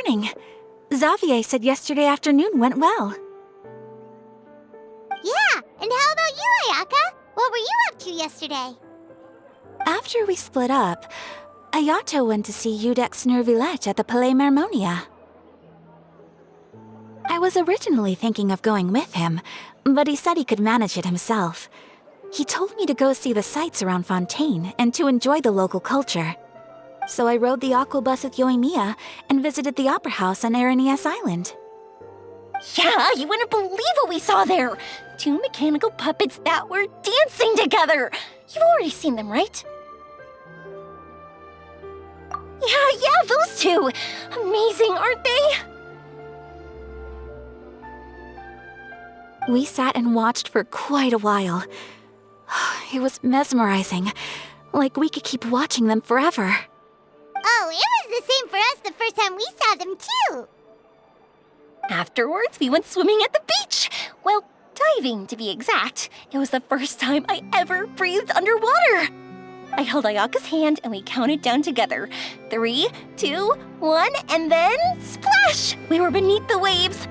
morning. Xavier said yesterday afternoon went well. Yeah, and how about you, Ayaka? What were you up to yesterday? After we split up, Ayato went to see Udex Nervillette at the Palais Mermonia. I was originally thinking of going with him, but he said he could manage it himself. He told me to go see the sights around Fontaine and to enjoy the local culture. So I rode the aquabus with Yoimiya and visited the opera house on Aranias Island. Yeah, you wouldn't believe what we saw there! 2 mechanical puppets that were dancing together! You've already seen them, right? Yeah, those two! Amazing, aren't they? We sat and watched for quite a while. It was mesmerizing, like we could keep watching them forever. Oh, it was the same for us the first time we saw them, too! Afterwards, we went swimming at the beach! Well, diving, to be exact. It was the first time I ever breathed underwater! I held Ayaka's hand and we counted down together. 3, 2, 1, and then splash! We were beneath the waves.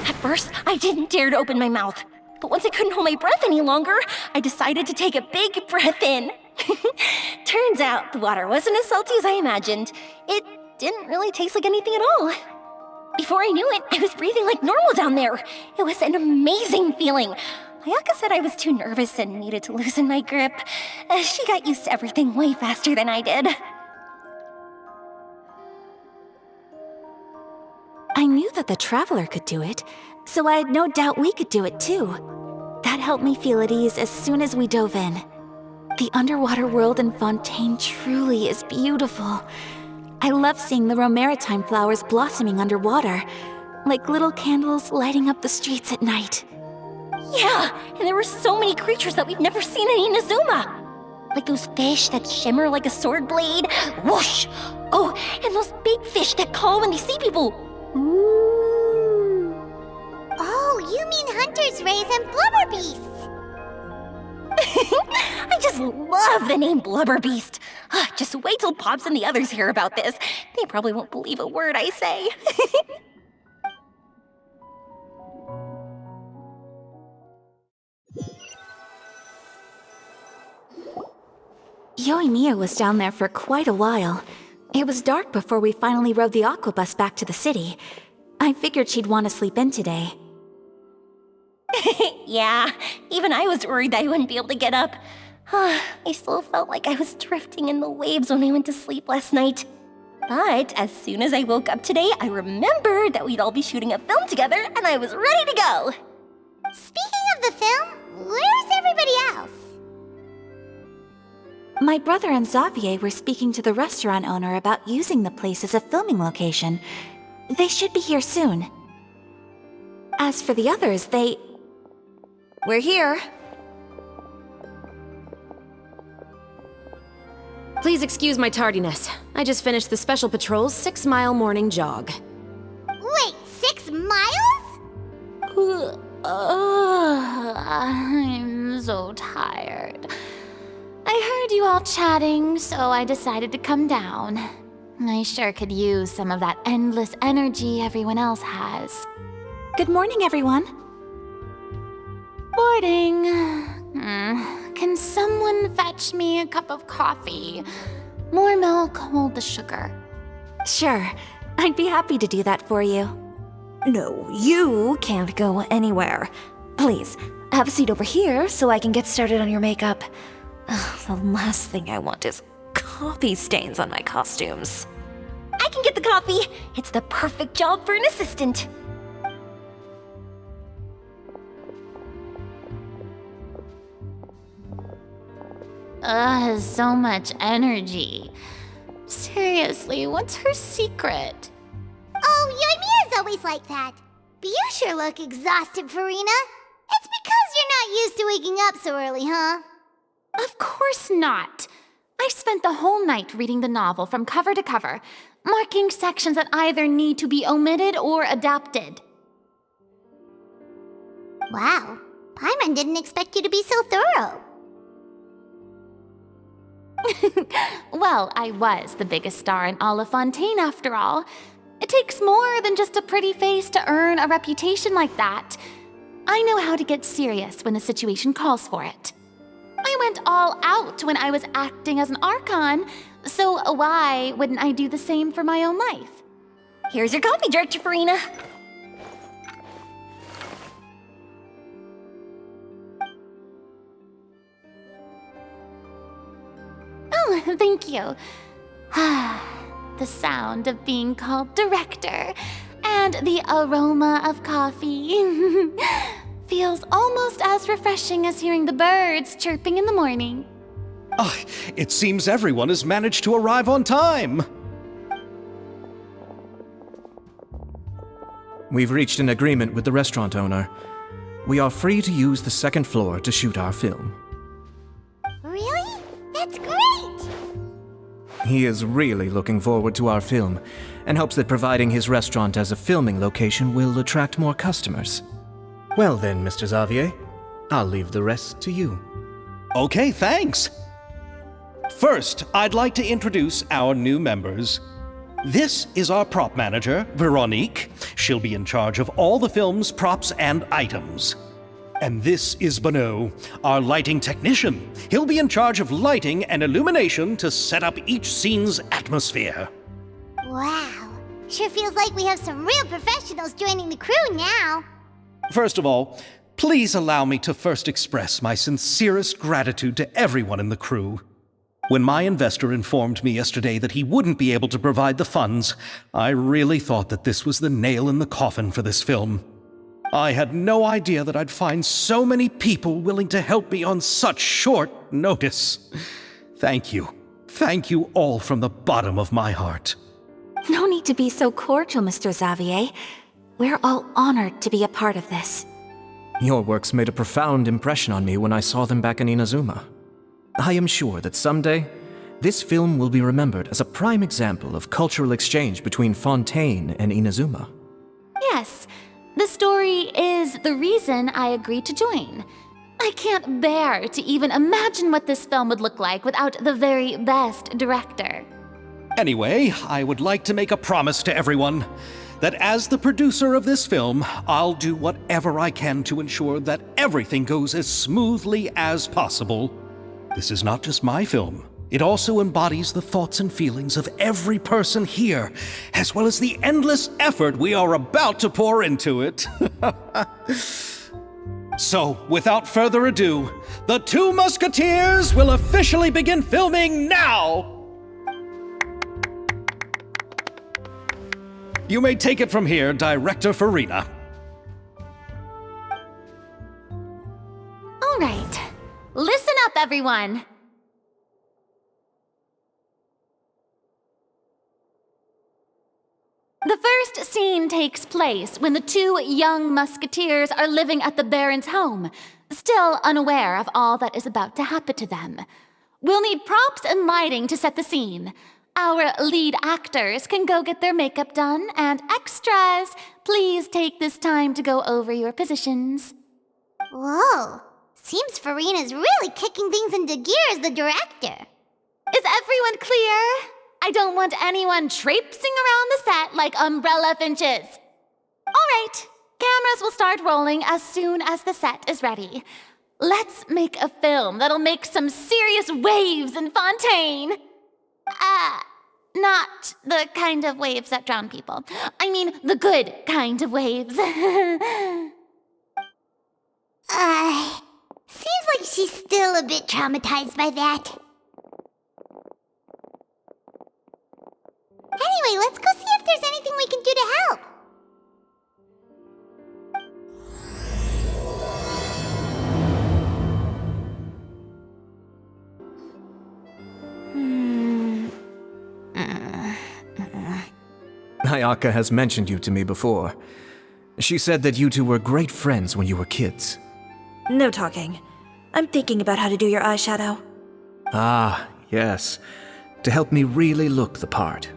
At first, I didn't dare to open my mouth. But once I couldn't hold my breath any longer, I decided to take a big breath in. Turns out the water wasn't as salty as I imagined. It didn't really taste like anything at all. Before I knew it, I was breathing like normal down there. It was an amazing feeling. Ayaka said I was too nervous and needed to loosen my grip. She got used to everything way faster than I did. I knew that the Traveler could do it, so I had no doubt we could do it too. That helped me feel at ease as soon as we dove in. The underwater world in Fontaine truly is beautiful. I love seeing the romaritime flowers blossoming underwater, like little candles lighting up the streets at night. Yeah, and there were so many creatures that we've never seen in Inazuma. Like those fish that shimmer like a sword blade. Whoosh! Oh, and those big fish that call when they see people. Ooh. Oh, you mean hunters' rays and blubber beasts. I just love the name Blubber Beast. Just wait till Pops and the others hear about this. They probably won't believe a word I say. Yoimiya was down there for quite a while. It was dark before we finally rode the aquabus back to the city. I figured she'd want to sleep in today. Yeah, even I was worried that I wouldn't be able to get up. I still felt like I was drifting in the waves when I went to sleep last night. But as soon as I woke up today, I remembered that we'd all be shooting a film together, and I was ready to go. Speaking of the film, where's everybody else? My brother and Xavier were speaking to the restaurant owner about using the place as a filming location. They should be here soon. As for the others, We're here. Please excuse my tardiness. I just finished the Special Patrol's 6-mile morning jog. Wait, 6 miles? I'm so tired. I heard you all chatting, so I decided to come down. I sure could use some of that endless energy everyone else has. Good morning, everyone. Morning. Can someone fetch me a cup of coffee? More milk, hold the sugar. Sure, I'd be happy to do that for you. No, you can't go anywhere. Please, have a seat over here so I can get started on your makeup. The last thing I want is coffee stains on my costumes. I can get the coffee. It's the perfect job for an assistant. So much energy. Seriously, what's her secret? Oh, Yoimiya's always like that. But you sure look exhausted, Farina. It's because you're not used to waking up so early, huh? Of course not. I spent the whole night reading the novel from cover to cover, marking sections that either need to be omitted or adapted. Wow. Paimon didn't expect you to be so thorough. Well, I was the biggest star in all of Fontaine after all. It takes more than just a pretty face to earn a reputation like that. I know how to get serious when the situation calls for it. I went all out when I was acting as an Archon, so why wouldn't I do the same for my own life? Here's your coffee, Director Farina. Oh, thank you. The sound of being called director and the aroma of coffee feels almost as refreshing as hearing the birds chirping in the morning. Ah, it seems everyone has managed to arrive on time. We've reached an agreement with the restaurant owner. We are free to use the second floor to shoot our film. Really? That's great! He is really looking forward to our film and hopes that providing his restaurant as a filming location will attract more customers. Well then, Mr. Xavier, I'll leave the rest to you. Okay, thanks. First, I'd like to introduce our new members. This is our prop manager, Veronique. She'll be in charge of all the film's props and items. And this is Bonneau, our lighting technician. He'll be in charge of lighting and illumination to set up each scene's atmosphere. Wow. Sure feels like we have some real professionals joining the crew now. First of all, please allow me to first express my sincerest gratitude to everyone in the crew. When my investor informed me yesterday that he wouldn't be able to provide the funds, I really thought that this was the nail in the coffin for this film. I had no idea that I'd find so many people willing to help me on such short notice. Thank you. Thank you all from the bottom of my heart. No need to be so cordial, Mr. Xavier. We're all honored to be a part of this. Your works made a profound impression on me when I saw them back in Inazuma. I am sure that someday, this film will be remembered as a prime example of cultural exchange between Fontaine and Inazuma. Yes, the story is the reason I agreed to join. I can't bear to even imagine what this film would look like without the very best director. Anyway, I would like to make a promise to everyone that as the producer of this film, I'll do whatever I can to ensure that everything goes as smoothly as possible. This is not just my film. It also embodies the thoughts and feelings of every person here, as well as the endless effort we are about to pour into it. So, without further ado, the Two Musketeers will officially begin filming now! You may take it from here, Director Farina. All right, listen up, everyone. The first scene takes place when the two young musketeers are living at the Baron's home, still unaware of all that is about to happen to them. We'll need props and lighting to set the scene. Our lead actors can go get their makeup done, and extras, please take this time to go over your positions. Whoa. Seems Farina's really kicking things into gear as the director. Is everyone clear? I don't want anyone traipsing around the set like umbrella finches. All right, cameras will start rolling as soon as the set is ready. Let's make a film that'll make some serious waves in Fontaine. Not the kind of waves that drown people. I mean, the good kind of waves. Seems like she's still a bit traumatized by that. Anyway, let's go see if there's anything we can do to help. Ayaka has mentioned you to me before. She said that you two were great friends when you were kids. No talking. I'm thinking about how to do your eyeshadow. Ah, yes. To help me really look the part.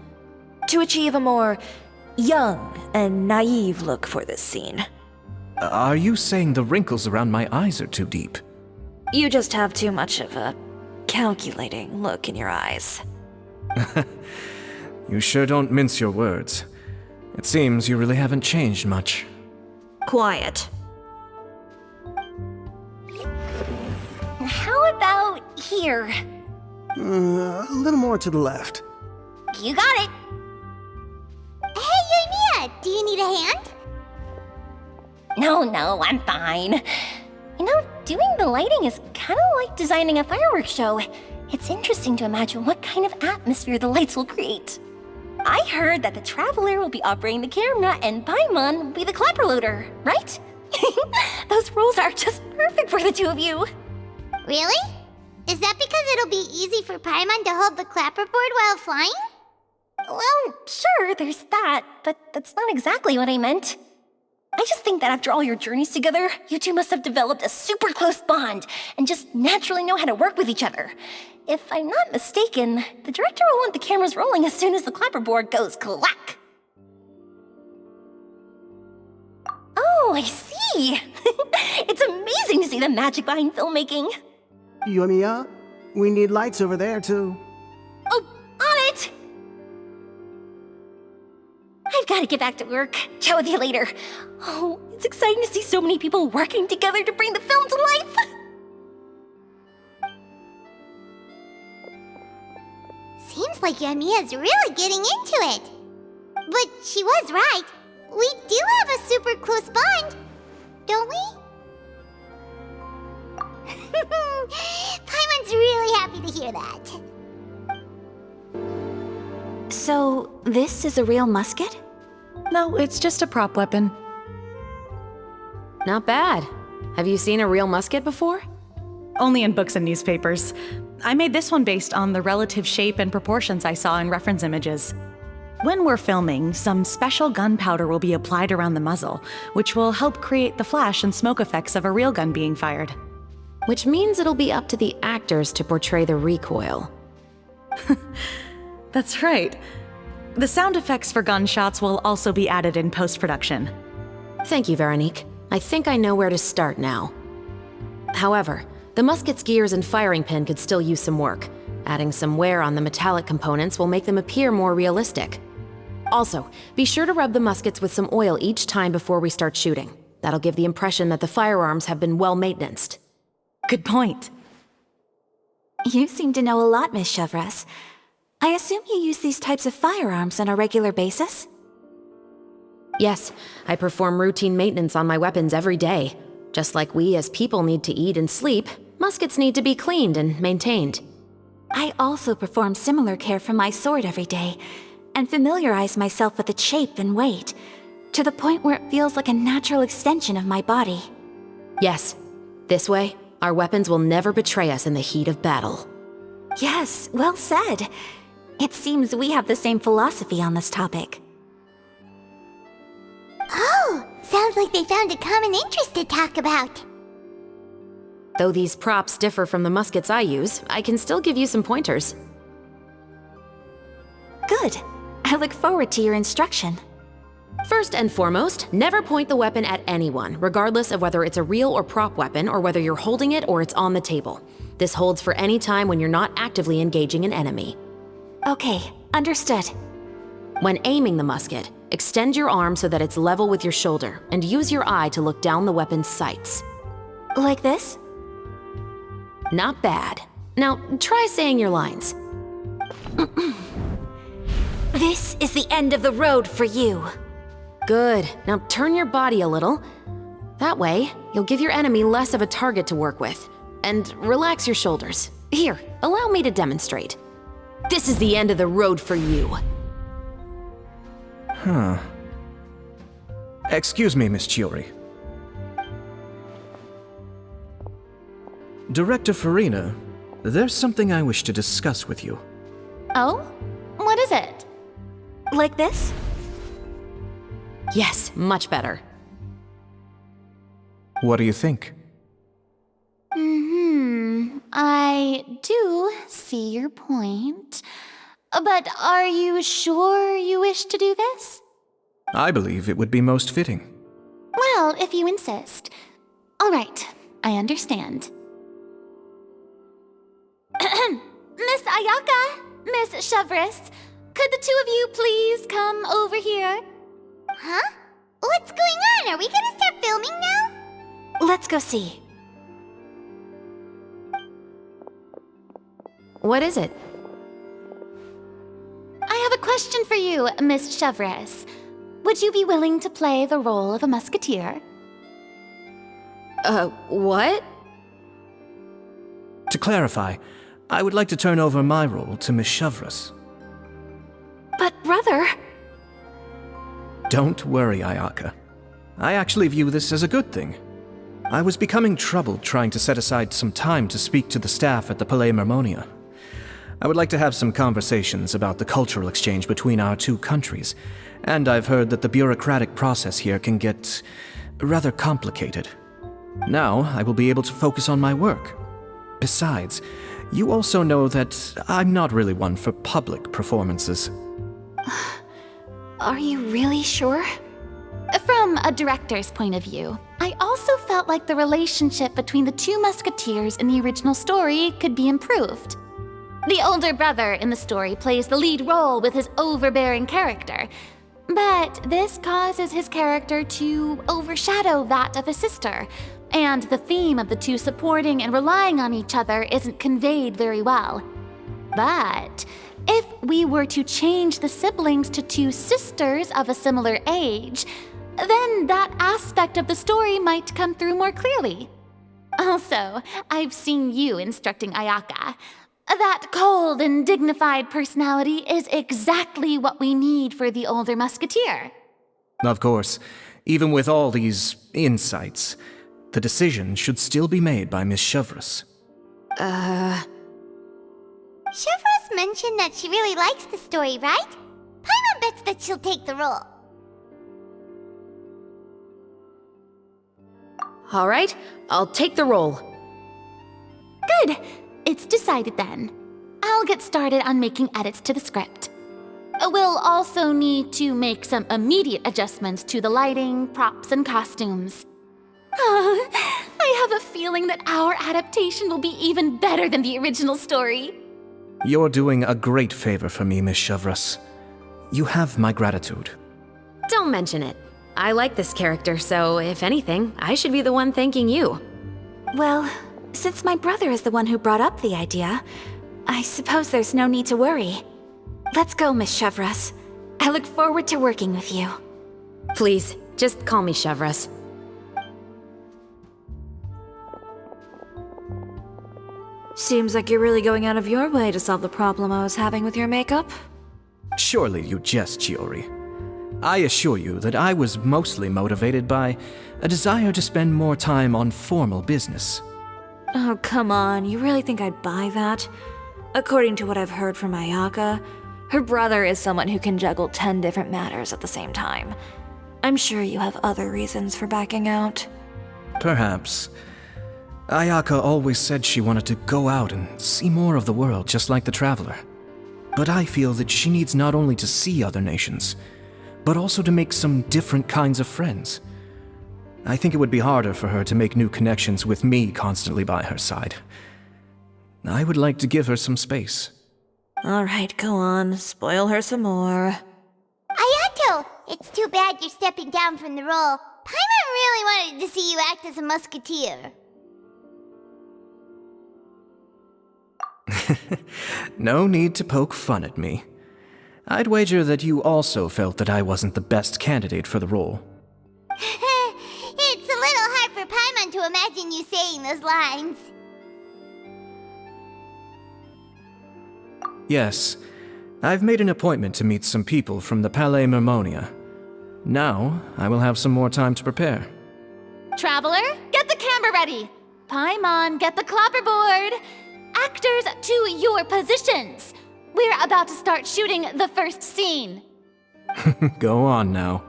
To achieve a more young and naive look for this scene. Are you saying the wrinkles around my eyes are too deep? You just have too much of a calculating look in your eyes. You sure don't mince your words. It seems you really haven't changed much. Quiet. How about here? A little more to the left. You got it. Hey, Yoimiya, do you need a hand? No, I'm fine. You know, doing the lighting is kind of like designing a fireworks show. It's interesting to imagine what kind of atmosphere the lights will create. I heard that the Traveler will be operating the camera and Paimon will be the clapper loader, right? Those roles are just perfect for the two of you. Really? Is that because it'll be easy for Paimon to hold the clapperboard while flying? Well, sure, there's that, but that's not exactly what I meant. I just think that after all your journeys together, you two must have developed a super close bond and just naturally know how to work with each other. If I'm not mistaken, the director will want the cameras rolling as soon as the clapperboard goes clack. Oh, I see. It's amazing to see the magic behind filmmaking. Yoimiya, we need lights over there too. Oh, on it! I've got to get back to work. Chat with you later. Oh, it's exciting to see so many people working together to bring the film to life. Seems like Yoimiya's really getting into it. But she was right. We do have a super close bond, don't we? Paimon's really happy to hear that. So, this is a real musket? No, it's just a prop weapon. Not bad. Have you seen a real musket before? Only in books and newspapers. I made this one based on the relative shape and proportions I saw in reference images. When we're filming, some special gunpowder will be applied around the muzzle, which will help create the flash and smoke effects of a real gun being fired. Which means it'll be up to the actors to portray the recoil. That's right. The sound effects for gunshots will also be added in post-production. Thank you, Veronique. I think I know where to start now. However, the musket's gears and firing pin could still use some work. Adding some wear on the metallic components will make them appear more realistic. Also, be sure to rub the muskets with some oil each time before we start shooting. That'll give the impression that the firearms have been well maintenanced. Good point. You seem to know a lot, Miss Chevres. I assume you use these types of firearms on a regular basis? Yes, I perform routine maintenance on my weapons every day. Just like we as people need to eat and sleep, muskets need to be cleaned and maintained. I also perform similar care for my sword every day, and familiarize myself with its shape and weight, to the point where it feels like a natural extension of my body. Yes, this way, our weapons will never betray us in the heat of battle. Yes, well said. It seems we have the same philosophy on this topic. Oh, sounds like they found a common interest to talk about. Though these props differ from the muskets I use, I can still give you some pointers. Good. I look forward to your instruction. First and foremost, never point the weapon at anyone, regardless of whether it's a real or prop weapon or whether you're holding it or it's on the table. This holds for any time when you're not actively engaging an enemy. Okay, understood. When aiming the musket, extend your arm so that it's level with your shoulder and use your eye to look down the weapon's sights. Like this? Not bad. Now, try saying your lines. This is the end of the road for you. Good. Now turn your body a little. That way, you'll give your enemy less of a target to work with. And relax your shoulders. Here, allow me to demonstrate. This is the end of the road for you. Huh. Excuse me, Miss Chiori. Director Farina, there's something I wish to discuss with you. Oh? What is it? Like this? Yes, much better. What do you think? I do see your point. But are you sure you wish to do this? I believe it would be most fitting. Well, if you insist. All right, I understand. Miss Ayaka, Miss Chevres, could the two of you please come over here? Huh? What's going on? Are we gonna start filming now? Let's go see. What is it? I have a question for you, Miss Chevres. Would you be willing to play the role of a musketeer? What? To clarify, I would like to turn over my role to Miss Chevres. But brother... Don't worry, Ayaka. I actually view this as a good thing. I was becoming troubled trying to set aside some time to speak to the staff at the Palais Mermonia. I would like to have some conversations about the cultural exchange between our two countries, and I've heard that the bureaucratic process here can get rather complicated. Now, I will be able to focus on my work. Besides, you also know that I'm not really one for public performances. Are you really sure? From a director's point of view, I also felt like the relationship between the two musketeers in the original story could be improved. The older brother in the story plays the lead role with his overbearing character, but this causes his character to overshadow that of his sister, and the theme of the two supporting and relying on each other isn't conveyed very well. But if we were to change the siblings to two sisters of a similar age, then that aspect of the story might come through more clearly. Also, I've seen you instructing Ayaka. That cold and dignified personality is exactly what we need for the older musketeer. Of course, even with all these insights, the decision should still be made by Miss Chevres. Chevres mentioned that she really likes the story, right? Paimon bets that she'll take the role. All right, I'll take the role. Good. It's decided then. I'll get started on making edits to the script. We'll also need to make some immediate adjustments to the lighting, props, and costumes. I have a feeling that our adaptation will be even better than the original story. You're doing a great favor for me, Miss Chevres. You have my gratitude. Don't mention it. I like this character, so if anything, I should be the one thanking you. Well, since my brother is the one who brought up the idea, I suppose there's no need to worry. Let's go, Miss Chevres. I look forward to working with you. Please, just call me Chevres. Seems like you're really going out of your way to solve the problem I was having with your makeup. Surely you jest, Chiori. I assure you that I was mostly motivated by a desire to spend more time on formal business. Oh, come on, you really think I'd buy that? According to what I've heard from Ayaka, her brother is someone who can juggle 10 different matters at the same time. I'm sure you have other reasons for backing out. Perhaps. Ayaka always said she wanted to go out and see more of the world, just like the Traveler. But I feel that she needs not only to see other nations, but also to make some different kinds of friends. I think it would be harder for her to make new connections with me constantly by her side. I would like to give her some space. Alright, go on, spoil her some more. Ayato, it's too bad you're stepping down from the role. Paimon really wanted to see you act as a musketeer. No need to poke fun at me. I'd wager that you also felt that I wasn't the best candidate for the role. It's a little hard for Paimon to imagine you saying those lines. Yes, I've made an appointment to meet some people from the Palais Mermonia. Now, I will have some more time to prepare. Traveler, get the camera ready. Paimon, get the clapperboard. Actors, to your positions. We're about to start shooting the first scene. Go on now.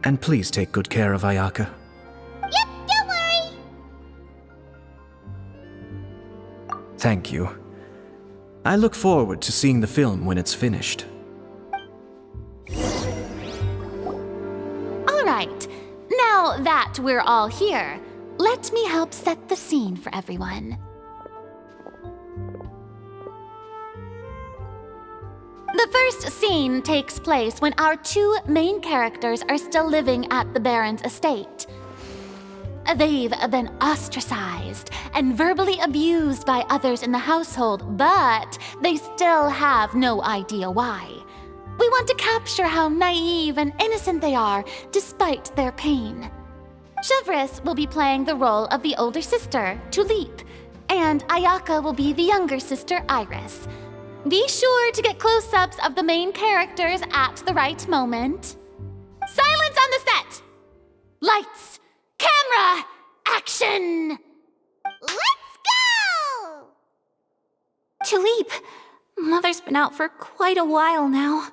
And please take good care of Ayaka. Yep, don't worry. Thank you. I look forward to seeing the film when it's finished. All right. Now that we're all here, let me help set the scene for everyone. The first scene takes place when our two main characters are still living at the Baron's estate. They've been ostracized and verbally abused by others in the household, but they still have no idea why. We want to capture how naive and innocent they are despite their pain. Chevris will be playing the role of the older sister, Tulip, and Ayaka will be the younger sister, Iris. Be sure to get close-ups of the main characters at the right moment. Silence on the set! Lights, camera, action! Let's go! Tulip, Mother's been out for quite a while now.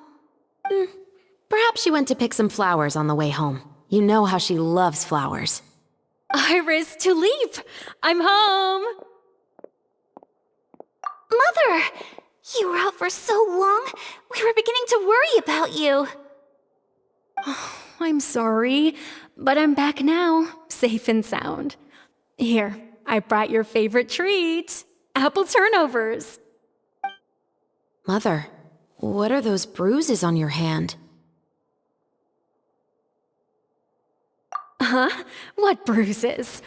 Perhaps she went to pick some flowers on the way home. You know how she loves flowers. Iris, Tulip, I'm home. Mother! You were out for so long, we were beginning to worry about you. I'm sorry, but I'm back now, safe and sound. Here, I brought your favorite treat, apple turnovers. Mother, what are those bruises on your hand? Huh? What bruises?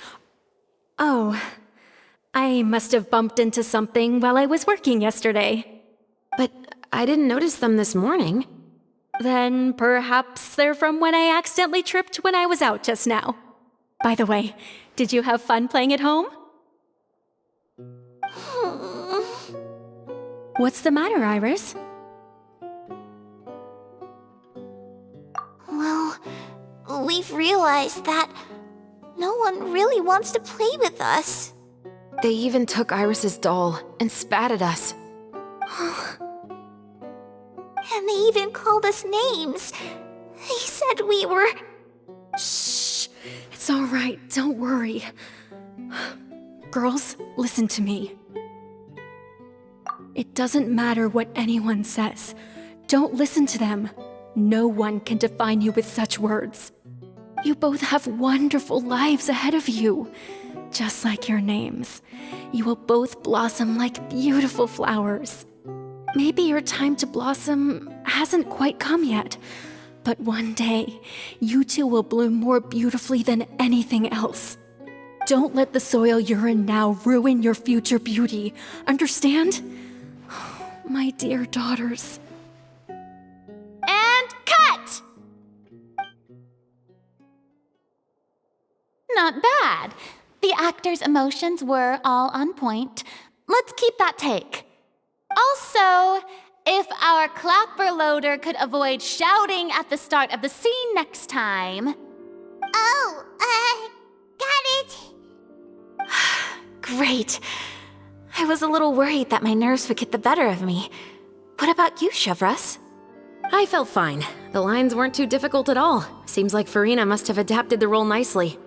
Oh, I must have bumped into something while I was working yesterday. But I didn't notice them this morning. Then perhaps they're from when I accidentally tripped when I was out just now. By the way, did you have fun playing at home? What's the matter, Iris? Well, we've realized that no one really wants to play with us. They even took Iris's doll and spat at us. And they even called us names. They said we were... Shh! It's all right, don't worry. Girls, listen to me. It doesn't matter what anyone says. Don't listen to them. No one can define you with such words. You both have wonderful lives ahead of you. Just like your names. You will both blossom like beautiful flowers. Maybe your time to blossom hasn't quite come yet, but one day, you two will bloom more beautifully than anything else. Don't let the soil you're in now ruin your future beauty. Understand? My dear daughters. And cut! Not bad. The actors' emotions were all on point. Let's keep that take. Also, if our clapper loader could avoid shouting at the start of the scene next time. Oh, got it. Great. I was a little worried that my nerves would get the better of me. What about you, Chevris? I felt fine. The lines weren't too difficult at all. Seems like Farina must have adapted the role nicely.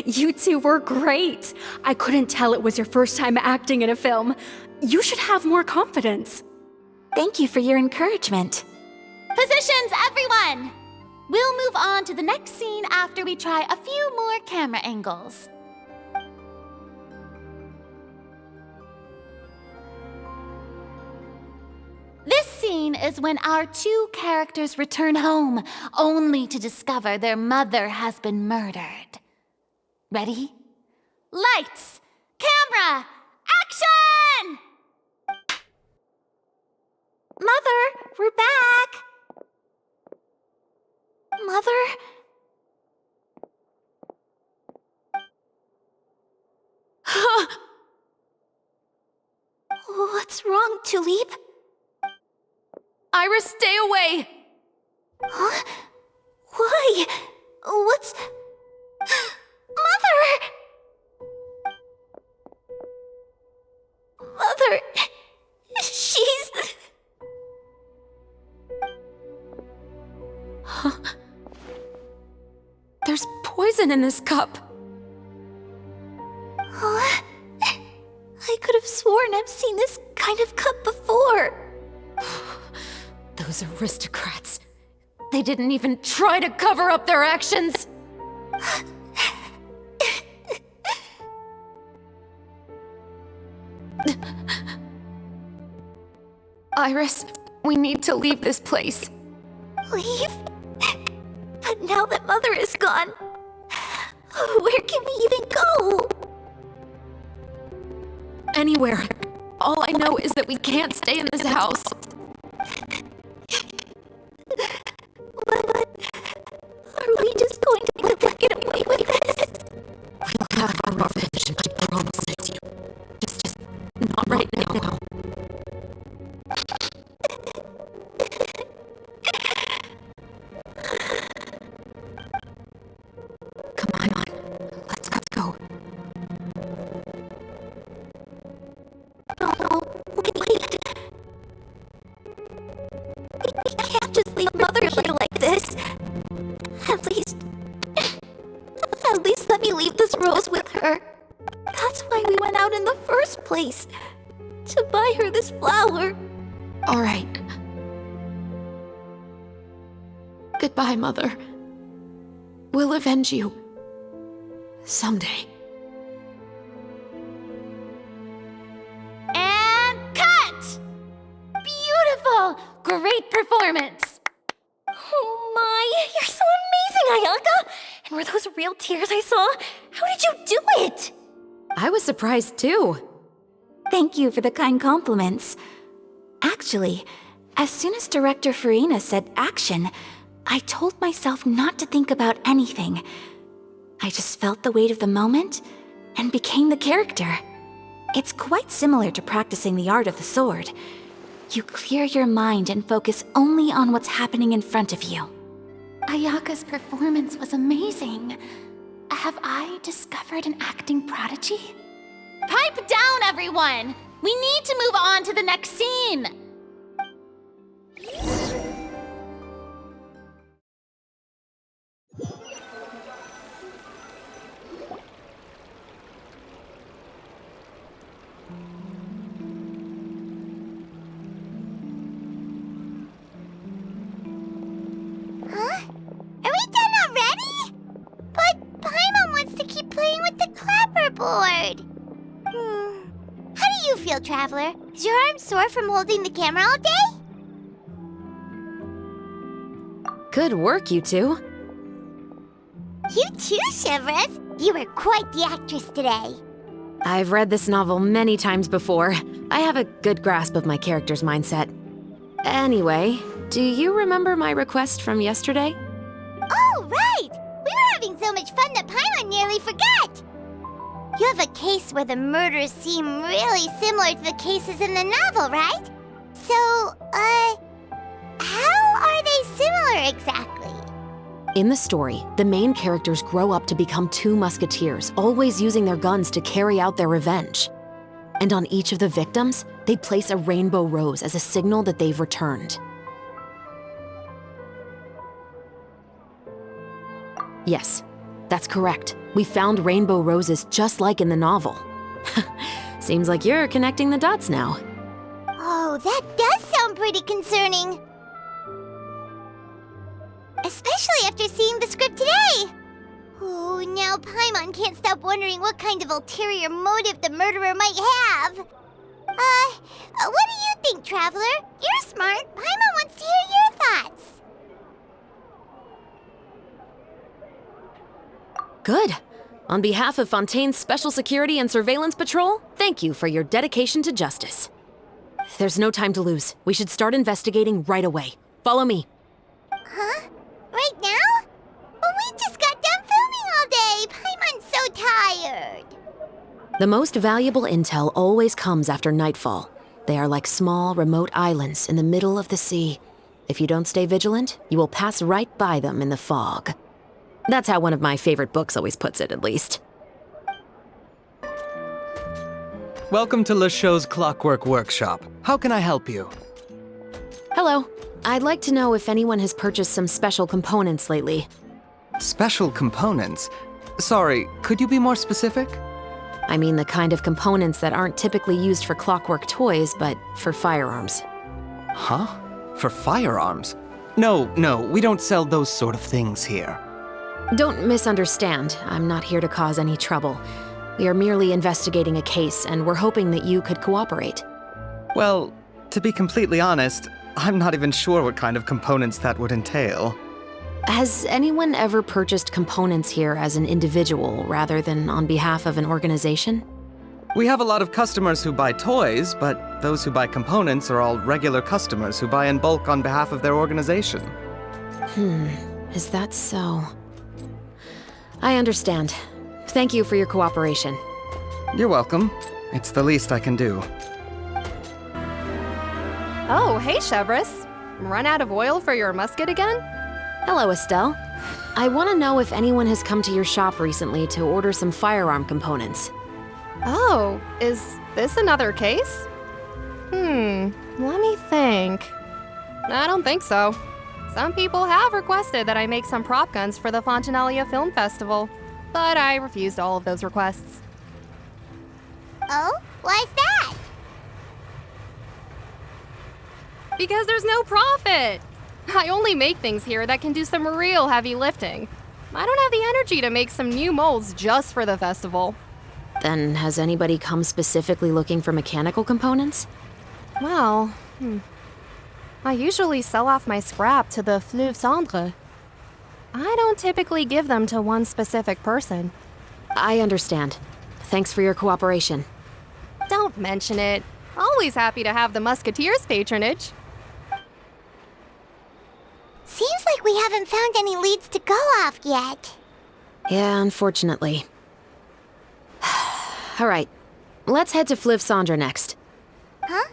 You two were great. I couldn't tell it was your first time acting in a film. You should have more confidence. Thank you for your encouragement. Positions, everyone! We'll move on to the next scene after we try a few more camera angles. This scene is when our two characters return home, only to discover their mother has been murdered. Ready? Lights! Camera! Action! Mother, we're back! Mother? What's wrong, Tulip? Iris, stay away! Huh? Why? What's... Mother! Mother... She's... There's poison in this cup. Huh? I could have sworn I've seen this kind of cup before. Those aristocrats. They didn't even try to cover up their actions! Iris, we need to leave this place. Leave? But now that Mother is gone, where can we even go? Anywhere. All I know is that we can't stay in this house. Are we just going to let them get away with this? We'll have our revenge, I promise you. Just not right now. Come on. Let's go. No, wait. We can't just leave Mother here like this. At least let me leave this rose with her. That's why we went out in the first place. To buy her this flower. All right. Goodbye, Mother. We'll avenge you. Someday. And cut! Beautiful! Great performance! Oh my, you're so amazing, Ayaka! And were those real tears I saw? How did you do it? I was surprised too. Thank you for the kind compliments. Actually, as soon as Director Farina said action, I told myself not to think about anything. I just felt the weight of the moment and became the character. It's quite similar to practicing the art of the sword. You clear your mind and focus only on what's happening in front of you. Ayaka's performance was amazing. Have I discovered an acting prodigy? Pipe down, everyone! We need to move on to the next scene! Huh? Are we done already? But Paimon wants to keep playing with the clapperboard. How do you feel, Traveler? Is your arm sore from holding the camera all day? Good work, you two. You too, Shivers. You were quite the actress today. I've read this novel many times before. I have a good grasp of my character's mindset. Anyway, do you remember my request from yesterday? Oh, right! We were having so much fun that Paimon nearly forgot! You have a case where the murders seem really similar to the cases in the novel, right? So, how are they similar exactly? In the story, the main characters grow up to become two musketeers, always using their guns to carry out their revenge. And on each of the victims, they place a rainbow rose as a signal that they've returned. Yes, that's correct. We found rainbow roses just like in the novel. Seems like you're connecting the dots now. Oh, that does sound pretty concerning. Especially after seeing the script today. Oh, now Paimon can't stop wondering what kind of ulterior motive the murderer might have. What do you think, Traveler? You're smart. Paimon wants to hear your thoughts. Good. On behalf of Fontaine's Special Security and Surveillance Patrol, thank you for your dedication to justice. There's no time to lose. We should start investigating right away. Follow me. Huh? Right now? But we just got done filming all day. Paimon's so tired. The most valuable intel always comes after nightfall. They are like small, remote islands in the middle of the sea. If you don't stay vigilant, you will pass right by them in the fog. That's how one of my favorite books always puts it, at least. Welcome to Le Show's Clockwork Workshop. How can I help you? Hello. I'd like to know if anyone has purchased some special components lately. Special components? Sorry, could you be more specific? I mean the kind of components that aren't typically used for clockwork toys, but for firearms. Huh? For firearms? No, we don't sell those sort of things here. Don't misunderstand. I'm not here to cause any trouble. We are merely investigating a case, and we're hoping that you could cooperate. Well, to be completely honest, I'm not even sure what kind of components that would entail. Has anyone ever purchased components here as an individual rather than on behalf of an organization? We have a lot of customers who buy toys, but those who buy components are all regular customers who buy in bulk on behalf of their organization. Is that so? I understand. Thank you for your cooperation. You're welcome. It's the least I can do. Oh, hey, Chevris. Run out of oil for your musket again? Hello, Estelle. I want to know if anyone has come to your shop recently to order some firearm components. Oh, is this another case? Let me think. I don't think so. Some people have requested that I make some prop guns for the Fontanalia Film Festival, but I refused all of those requests. Oh? Why's that? Because there's no profit! I only make things here that can do some real heavy lifting. I don't have the energy to make some new molds just for the festival. Then has anybody come specifically looking for mechanical components? Well, I usually sell off my scrap to the Fleuve Cendre. I don't typically give them to one specific person. I understand. Thanks for your cooperation. Don't mention it. Always happy to have the Musketeers' patronage. Seems like we haven't found any leads to go off yet. Yeah, unfortunately. All right, let's head to Fleuve Cendre next. Huh?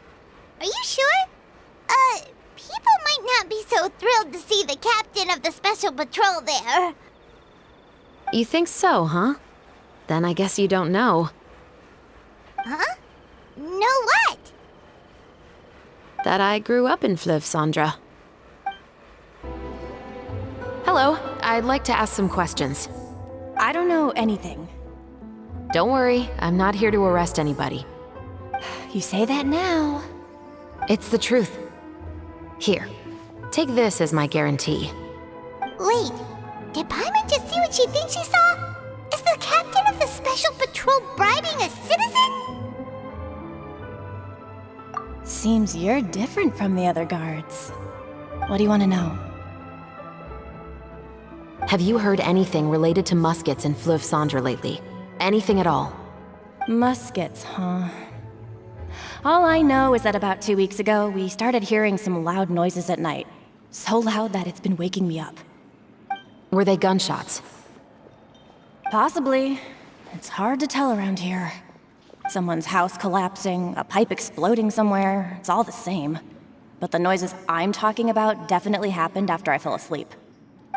Are you sure? People might not be so thrilled to see the captain of the special patrol there. You think so, huh? Then I guess you don't know. Huh? Know what? That I grew up in Fleuve Cendre. Hello, I'd like to ask some questions. I don't know anything. Don't worry, I'm not here to arrest anybody. You say that now. It's the truth. Here, take this as my guarantee. Wait, did Paimon just see what she thinks she saw? Is the captain of the special patrol bribing a citizen? Seems you're different from the other guards. What do you want to know? Have you heard anything related to muskets in Fleuve Cendre lately? Anything at all? Muskets, huh? All I know is that about 2 weeks ago, we started hearing some loud noises at night. So loud that it's been waking me up. Were they gunshots? Possibly. It's hard to tell around here. Someone's house collapsing, a pipe exploding somewhere, it's all the same. But the noises I'm talking about definitely happened after I fell asleep.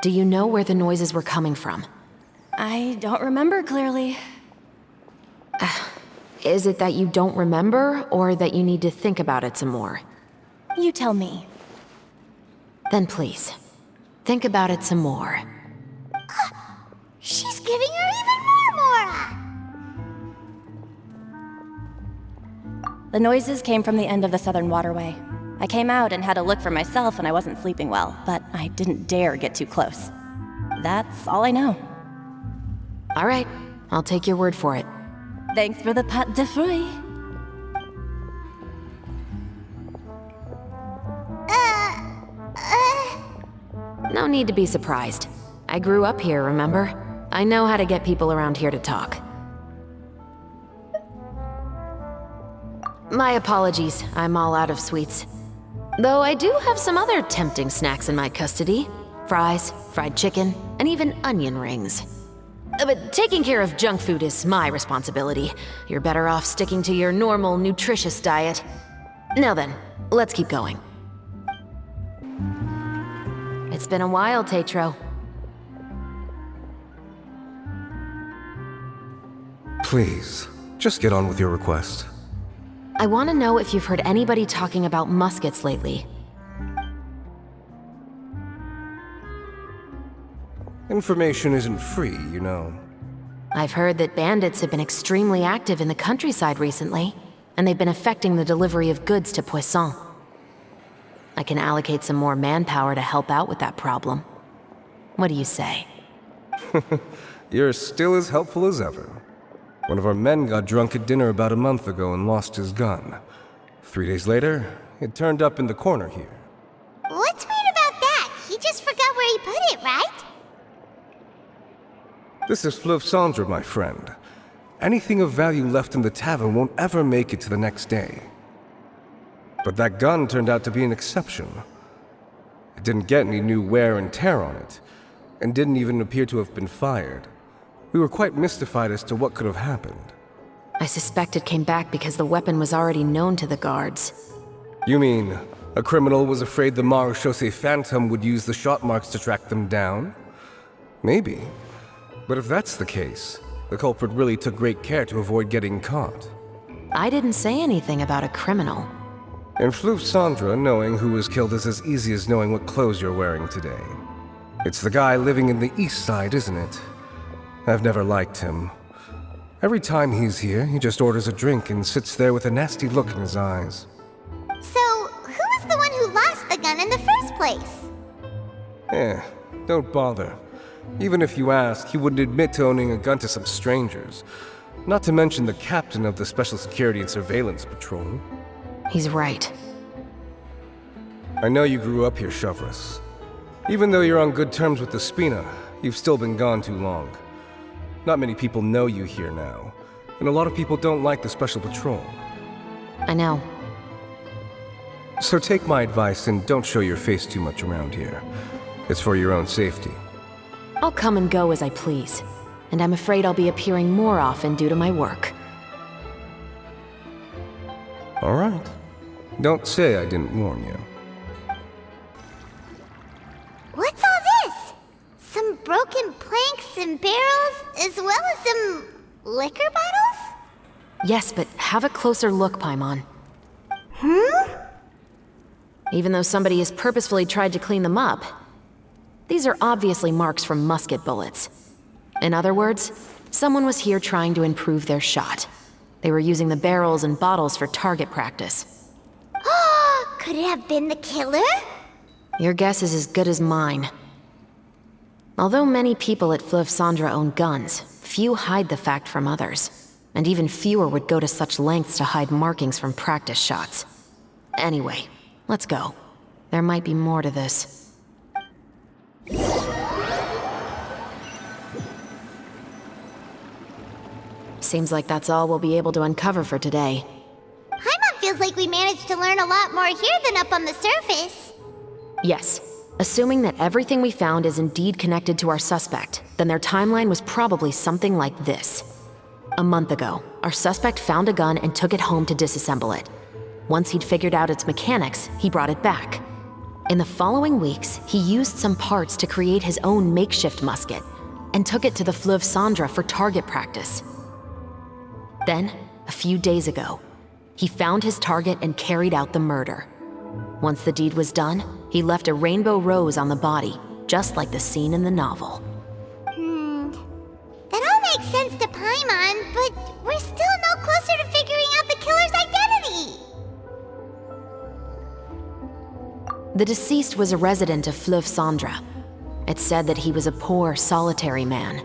Do you know where the noises were coming from? I don't remember clearly. Is it that you don't remember, or that you need to think about it some more? You tell me. Then please, think about it some more. She's giving her even more The noises came from the end of the Southern Waterway. I came out and had a look for myself and I wasn't sleeping well, but I didn't dare get too close. That's all I know. All right, I'll take your word for it. Thanks for the pâte de fruits. No need to be surprised. I grew up here, remember? I know how to get people around here to talk. My apologies, I'm all out of sweets. Though I do have some other tempting snacks in my custody. Fries, fried chicken, and even onion rings. But taking care of junk food is my responsibility. You're better off sticking to your normal, nutritious diet. Now then, let's keep going. It's been a while, Tetro. Please, just get on with your request. I want to know if you've heard anybody talking about muskets lately. Information isn't free, you know. I've heard that bandits have been extremely active in the countryside recently, and they've been affecting the delivery of goods to Poisson. I can allocate some more manpower to help out with that problem. What do you say? You're still as helpful as ever. One of our men got drunk at dinner about a month ago and lost his gun. 3 days later, it turned up in the corner here. What's weird about that? He just forgot where he put it, right? This is Fleuve Cendre, my friend. Anything of value left in the tavern won't ever make it to the next day. But that gun turned out to be an exception. It didn't get any new wear and tear on it, and didn't even appear to have been fired. We were quite mystified as to what could have happened. I suspect it came back because the weapon was already known to the guards. You mean, a criminal was afraid the Marechaussee Phantom would use the shot marks to track them down? Maybe. But if that's the case, the culprit really took great care to avoid getting caught. I didn't say anything about a criminal. In Fleuve Cendre, knowing who was killed is as easy as knowing what clothes you're wearing today. It's the guy living in the East Side, isn't it? I've never liked him. Every time he's here, he just orders a drink and sits there with a nasty look in his eyes. So, who was the one who lost the gun in the first place? Don't bother. Even if you ask, he wouldn't admit to owning a gun to some strangers. Not to mention the captain of the Special Security and Surveillance Patrol. He's right. I know you grew up here, Chevreuse. Even though you're on good terms with the Spina, you've still been gone too long. Not many people know you here now, and a lot of people don't like the Special Patrol. I know. So take my advice and don't show your face too much around here. It's for your own safety. I'll come and go as I please, and I'm afraid I'll be appearing more often due to my work. All right. Don't say I didn't warn you. What's all this? Some broken planks and barrels, as well as some liquor bottles? Yes, but have a closer look, Paimon. Even though somebody has purposefully tried to clean them up, these are obviously marks from musket bullets. In other words, someone was here trying to improve their shot. They were using the barrels and bottles for target practice. Could it have been the killer? Your guess is as good as mine. Although many people at Fleuve Cendre own guns, few hide the fact from others. And even fewer would go to such lengths to hide markings from practice shots. Anyway, let's go. There might be more to this. Seems like that's all we'll be able to uncover for today. Paimon feels like we managed to learn a lot more here than up on the surface. Yes. Assuming that everything we found is indeed connected to our suspect, then their timeline was probably something like this. A month ago, our suspect found a gun and took it home to disassemble it. Once he'd figured out its mechanics, he brought it back. In the following weeks, he used some parts to create his own makeshift musket and took it to the Fleuve Cendre for target practice. Then, a few days ago, he found his target and carried out the murder. Once the deed was done, he left a rainbow rose on the body, just like the scene in the novel. That all makes sense to Paimon, but we're still no closer to figuring out the killer's identity! The deceased was a resident of Fleuve Cendre. It's said that he was a poor, solitary man.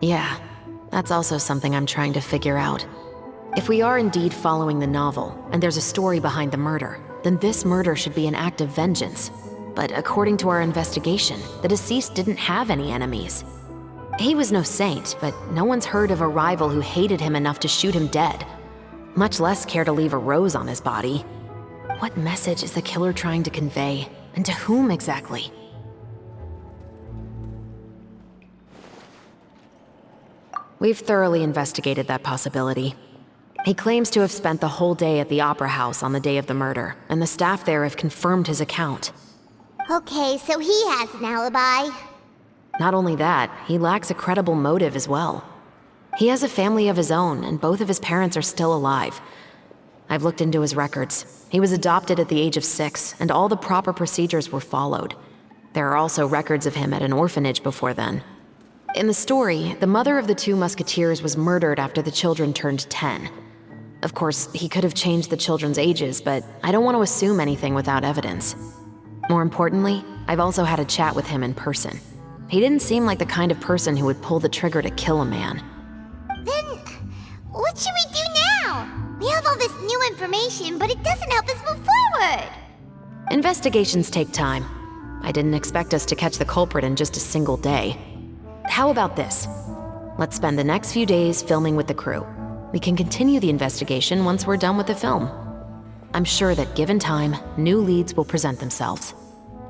Yeah, that's also something I'm trying to figure out. If we are indeed following the novel, and there's a story behind the murder, then this murder should be an act of vengeance. But according to our investigation, the deceased didn't have any enemies. He was no saint, but no one's heard of a rival who hated him enough to shoot him dead, much less care to leave a rose on his body. What message is the killer trying to convey, and to whom exactly? We've thoroughly investigated that possibility. He claims to have spent the whole day at the Opera House on the day of the murder, and the staff there have confirmed his account. Okay, so he has an alibi. Not only that, he lacks a credible motive as well. He has a family of his own, and both of his parents are still alive. I've looked into his records. He was adopted at the age of 6, and all the proper procedures were followed. There are also records of him at an orphanage before then. In the story, the mother of the 2 musketeers was murdered after the children turned 10. Of course, he could have changed the children's ages, but I don't want to assume anything without evidence. More importantly, I've also had a chat with him in person. He didn't seem like the kind of person who would pull the trigger to kill a man. Then, what should we do now? We have all this new information, but it doesn't help us move forward. Investigations take time. I didn't expect us to catch the culprit in just a single day. How about this? Let's spend the next few days filming with the crew. We can continue the investigation once we're done with the film. I'm sure that given time, new leads will present themselves.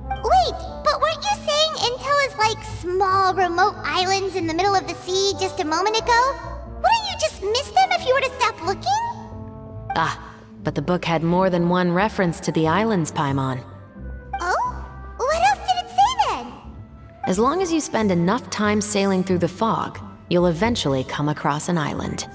Wait, but weren't you saying Intel is like small, remote islands in the middle of the sea just a moment ago? Wouldn't you just miss them if you were to stop looking? Ah, but the book had more than one reference to the islands, Paimon. Oh? What else did it say then? As long as you spend enough time sailing through the fog, you'll eventually come across an island.